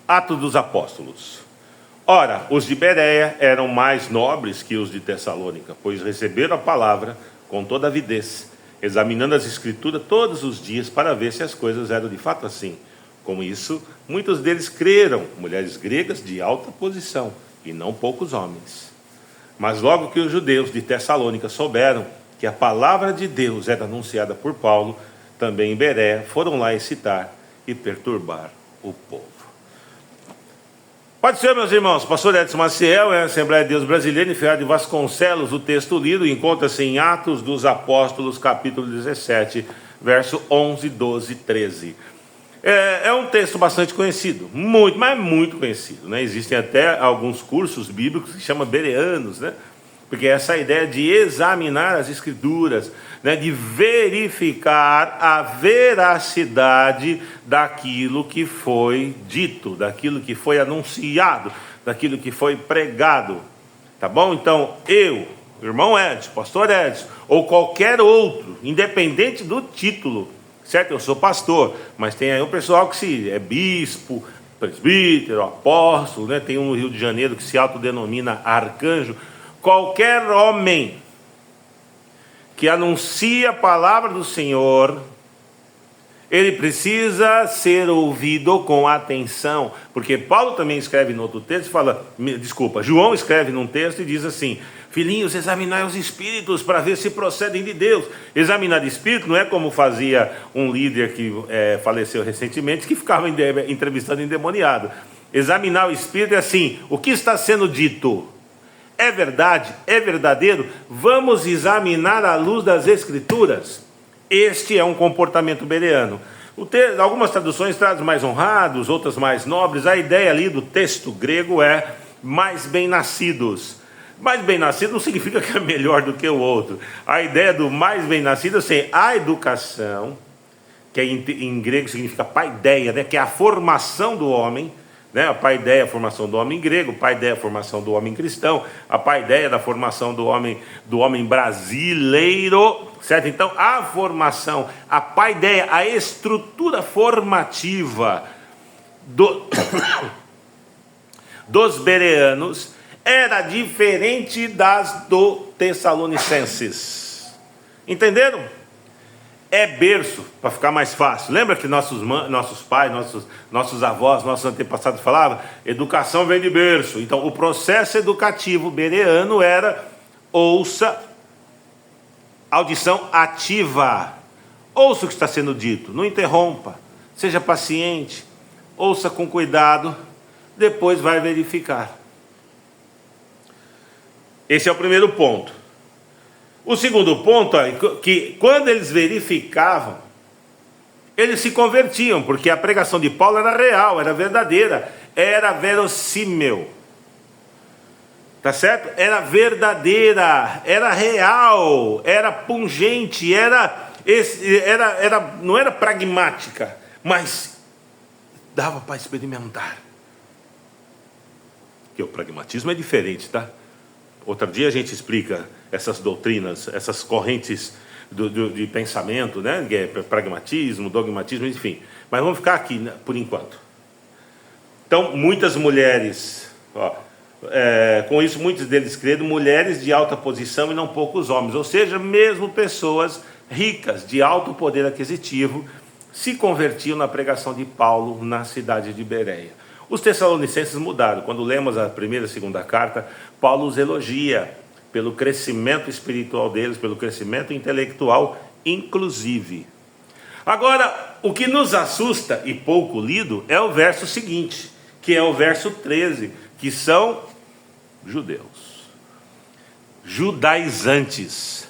Atos dos Apóstolos. Ora, os de Bereia eram mais nobres que os de Tessalônica, pois receberam a palavra com toda avidez, examinando as Escrituras todos os dias para ver se as coisas eram de fato assim. Com isso, muitos deles creram, mulheres gregas de alta posição, e não poucos homens. Mas logo que os judeus de Tessalônica souberam que a palavra de Deus era anunciada por Paulo, também em Bereia foram lá excitar e perturbar o povo. Pode ser, meus irmãos, pastor Edson Maciel, é a Assembleia de Deus Brasileira, em Ferreira de Vasconcelos. O texto lido encontra-se em Atos dos Apóstolos, capítulo 17, verso 11, 12 e 13. É um texto bastante conhecido, muito, mas muito conhecido, né? Existem até alguns cursos bíblicos que se chamam bereanos, né? Porque essa ideia de examinar as Escrituras, né? De verificar a veracidade daquilo que foi dito, daquilo que foi anunciado, daquilo que foi pregado, tá bom? Então, irmão Edson, pastor Edson, ou qualquer outro, independente do título, certo? Eu sou pastor, mas tem aí um pessoal que é bispo, presbítero, apóstolo, né? Tem um no Rio de Janeiro que se autodenomina arcanjo. Qualquer homem que anuncia a palavra do Senhor, ele precisa ser ouvido com atenção, porque Paulo também escreve no outro texto, João escreve num texto e diz assim: filhinhos, examinai os espíritos para ver se procedem de Deus. Examinar espírito não é como fazia um líder que faleceu recentemente, que ficava entrevistando endemoniado. Examinar o espírito é assim: o que está sendo dito? É verdade? É verdadeiro? Vamos examinar à luz das Escrituras. Este é um comportamento bereano. Algumas traduções trazem mais honrados, outras mais nobres. A ideia ali do texto grego é mais bem-nascidos. Mais bem-nascido não significa que é melhor do que o outro. A ideia do mais bem-nascido é assim, a educação, que em grego significa paideia, né? Que é a formação do homem, né? A paideia é a formação do homem grego, a paideia é a formação do homem cristão, a paideia é da formação do homem brasileiro, certo? Então, a formação, a paideia, a estrutura formativa dos bereanos era diferente das do Tessalonicenses. Entenderam? É berço, para ficar mais fácil. Lembra que nossos pais, nossos avós, nossos antepassados falavam? Educação vem de berço. Então, o processo educativo bereano era ouça, audição ativa. Ouça o que está sendo dito, não interrompa, seja paciente, ouça com cuidado, depois vai verificar. Esse é o primeiro ponto. O segundo ponto é que quando eles verificavam, eles se convertiam, porque a pregação de Paulo era real, era verdadeira, era verossímil. Tá certo? Era verdadeira, era real, era pungente, não era pragmática, mas dava para experimentar. Porque o pragmatismo é diferente, tá? Outro dia a gente explica essas doutrinas, essas correntes de pensamento, né? Que é pragmatismo, dogmatismo, enfim. Mas vamos ficar aqui, né, por enquanto. Então, muitas mulheres, com isso muitos deles creram, mulheres de alta posição e não poucos homens. Ou seja, mesmo pessoas ricas, de alto poder aquisitivo, se convertiam na pregação de Paulo na cidade de Bereia. Os tessalonicenses mudaram. Quando lemos a primeira e segunda carta, Paulo os elogia pelo crescimento espiritual deles, pelo crescimento intelectual, inclusive. Agora, o que nos assusta, e pouco lido, é o verso seguinte, que é o verso 13, que são judeus, judaizantes.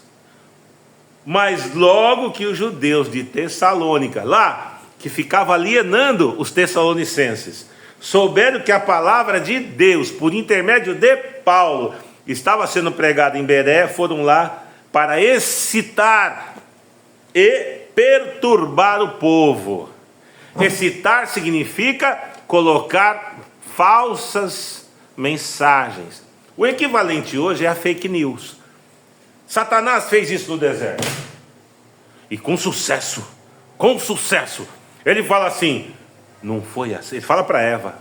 Mas logo que os judeus de Tessalônica, lá, que ficava alienando os tessalonicenses, souberam que a palavra de Deus, por intermédio de Paulo, estava sendo pregada em Bereia, foram lá para excitar e perturbar o povo. Excitar significa colocar falsas mensagens. O equivalente hoje é a fake news. Satanás fez isso no deserto. E com sucesso. Com sucesso. Ele fala assim, não foi assim. Ele fala para Eva.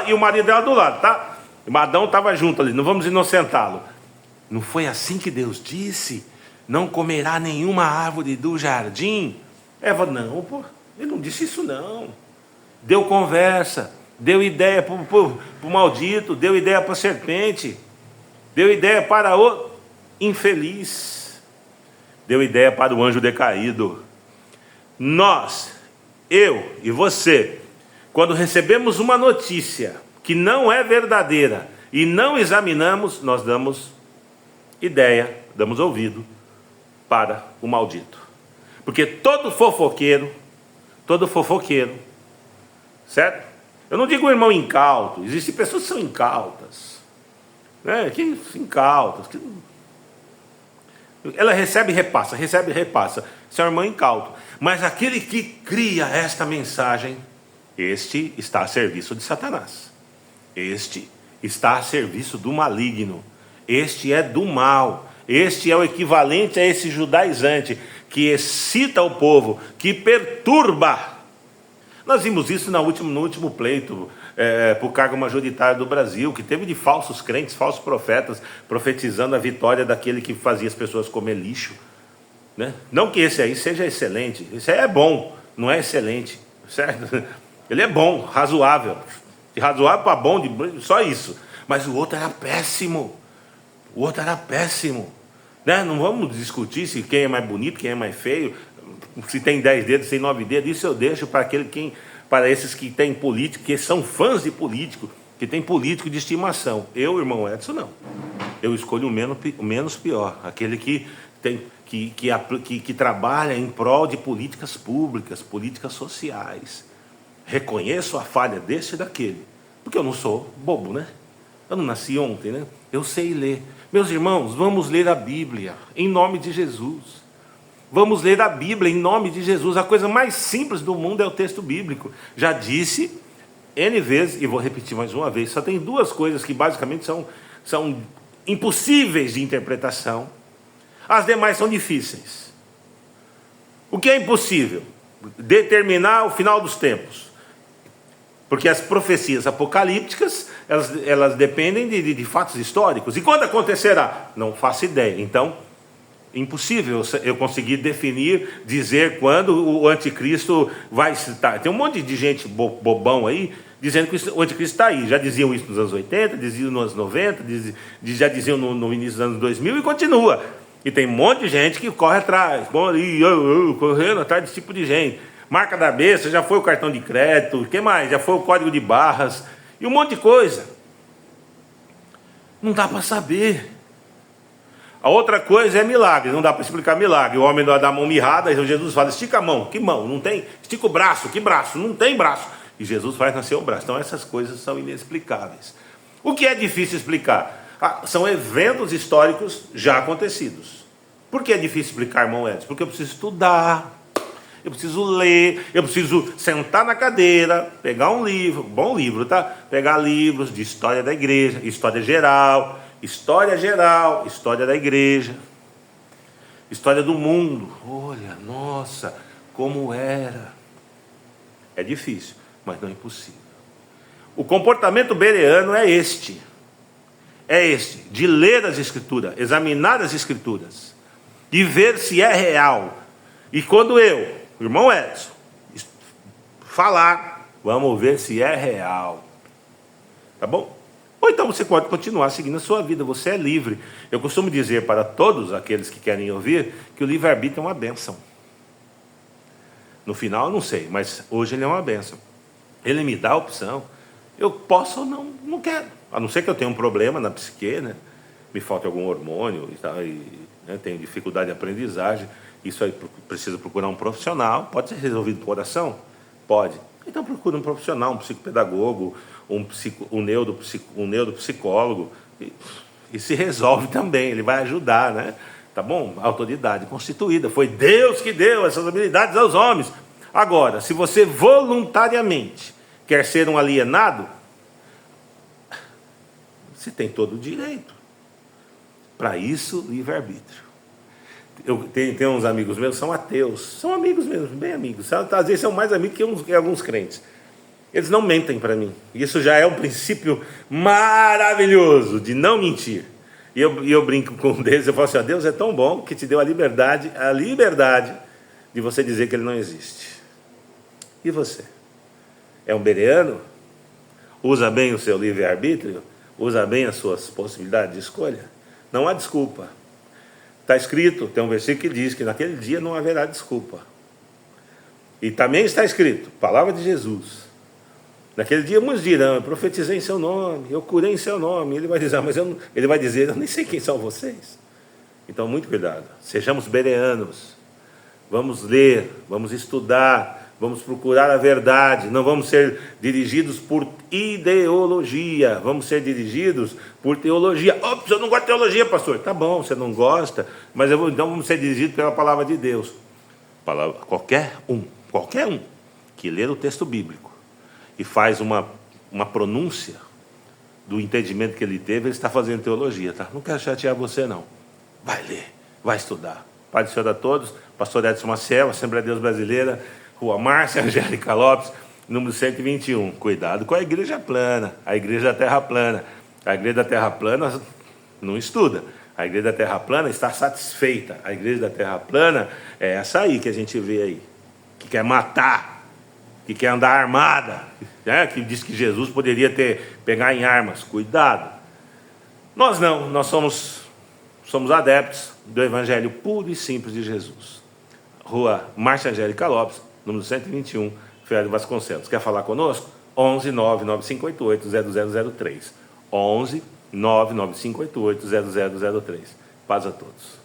E o marido dela do lado, tá? O Adão estava junto ali, não vamos inocentá-lo. Não foi assim que Deus disse? Não comerá nenhuma árvore do jardim? Eva, não, pô, ele não disse isso não. Deu conversa, deu ideia para o maldito, deu ideia para a serpente, deu ideia para o infeliz, deu ideia para o anjo decaído. Nós, eu e você, quando recebemos uma notícia que não é verdadeira e não examinamos, nós damos ideia, damos ouvido para o maldito. Porque todo fofoqueiro, certo? Eu não digo irmão incauto, existem pessoas que são incautas, né? Que incautas, que... ela recebe e repassa, isso é um irmão incauto. Mas aquele que cria esta mensagem, este está a serviço de Satanás, este está a serviço do maligno, este é do mal, este é o equivalente a esse judaizante que excita o povo, que perturba. Nós vimos isso no último pleito para o cargo majoritário do Brasil, que teve de falsos crentes, falsos profetas, profetizando a vitória daquele que fazia as pessoas comer lixo, né? Não que esse aí seja excelente, esse aí é bom, não é excelente, certo? Ele é bom, razoável, de razoável para bom, só isso. Mas o outro era péssimo, né? Não vamos discutir se quem é mais bonito, quem é mais feio, se tem 10 dedos, se tem 9 dedos. Isso eu deixo para esses que têm político, que são fãs de político, que tem político de estimação. Eu, irmão Edson, não. Eu escolho o menos pior, aquele que trabalha em prol de políticas públicas, políticas sociais. Reconheço a falha desse e daquele, porque eu não sou bobo, né? Eu não nasci ontem, né? Eu sei ler. Meus irmãos, vamos ler a Bíblia, em nome de Jesus. Vamos ler a Bíblia em nome de Jesus. A coisa mais simples do mundo é o texto bíblico. Já disse N vezes, e vou repetir mais uma vez, só tem duas coisas que basicamente são impossíveis de interpretação. As demais são difíceis. O que é impossível? Determinar o final dos tempos. Porque as profecias apocalípticas, elas dependem de fatos históricos. E quando acontecerá? Não faço ideia. Então, impossível eu conseguir definir, dizer quando o anticristo vai estar. Tem um monte de gente bobão aí, dizendo que o anticristo está aí. Já diziam isso nos anos 80, diziam nos anos 90, já diziam no início dos anos 2000 e continua. E tem um monte de gente que corre atrás, correndo atrás desse tipo de gente. Marca da besta, já foi o cartão de crédito, o que mais? Já foi o código de barras, e um monte de coisa. Não dá para saber. A outra coisa é milagre, não dá para explicar milagre. O homem dá a mão mirrada, então Jesus fala, estica a mão, que mão? Não tem? Estica o braço, que braço? Não tem braço. E Jesus faz nascer o braço. Então essas coisas são inexplicáveis. O que é difícil explicar? São eventos históricos já acontecidos. Por que é difícil explicar, irmão Edson? Porque eu preciso estudar, eu preciso ler, eu preciso sentar na cadeira, pegar um livro, bom livro, tá? Pegar livros de história da igreja, história geral, história da igreja, história do mundo. Olha, nossa, como era. É difícil, mas não é impossível. O comportamento bereano é este, de ler as escrituras, examinar as escrituras, e ver se é real. E quando eu, irmão Edson, falar, vamos ver se é real, tá bom? Ou então você pode continuar seguindo a sua vida, você é livre. Eu costumo dizer para todos aqueles que querem ouvir, que o livre-arbítrio é uma bênção. No final eu não sei, mas hoje ele é uma bênção. Ele me dá a opção, eu posso ou não quero. A não ser que eu tenha um problema na psique, né? Me falte algum hormônio e tal, né? Tenho dificuldade de aprendizagem. Isso aí precisa procurar um profissional. Pode ser resolvido por oração? Pode. Então procura um profissional, um psicopedagogo, um neuropsicólogo, e se resolve também, ele vai ajudar, né? Tá bom? A autoridade constituída, foi Deus que deu essas habilidades aos homens. Agora, se você voluntariamente quer ser um alienado, você tem todo o direito. Para isso, livre-arbítrio. Eu tenho uns amigos meus que são ateus, são amigos mesmo, bem amigos, às vezes são mais amigos que alguns crentes. Eles não mentem para mim. Isso já é um princípio maravilhoso de não mentir. E eu brinco com um deles, eu falo assim: ó, Deus é tão bom que te deu a liberdade de você dizer que Ele não existe. E você? É um bereano? Usa bem o seu livre-arbítrio? Usa bem as suas possibilidades de escolha? Não há desculpa. Está escrito, tem um versículo que diz que naquele dia não haverá desculpa. E também está escrito, palavra de Jesus: naquele dia muitos dirão, eu profetizei em seu nome, eu curei em seu nome. Ele vai dizer, eu nem sei quem são vocês. Então, muito cuidado, sejamos bereanos. Vamos ler, vamos estudar, vamos procurar a verdade. Não vamos ser dirigidos por ideologia, vamos ser dirigidos por teologia. Ops, eu não gosto de teologia, pastor. Tá bom, você não gosta, mas então vamos ser dirigidos pela palavra de Deus. Qualquer um que lê o texto bíblico e faz uma pronúncia do entendimento que ele teve, ele está fazendo teologia, tá? Não quero chatear você, não. Vai ler, vai estudar. Pai do Senhor a todos, pastor Edson Maciel, Assembleia de Deus Brasileira, Rua Márcia Angélica Lopes, número 121. Cuidado com a igreja plana, a igreja da terra plana. A igreja da terra plana não estuda. A igreja da terra plana está satisfeita. A igreja da terra plana é essa aí que a gente vê aí, que quer matar, que quer andar armada, né? Que diz que Jesus poderia pegar em armas. Cuidado. Nós não, nós somos adeptos do evangelho puro e simples de Jesus. Rua Márcia Angélica Lopes, número 121, Ferreira de Vasconcelos. Quer falar conosco? 11 99588 0003. 11 99588 0003. Paz a todos.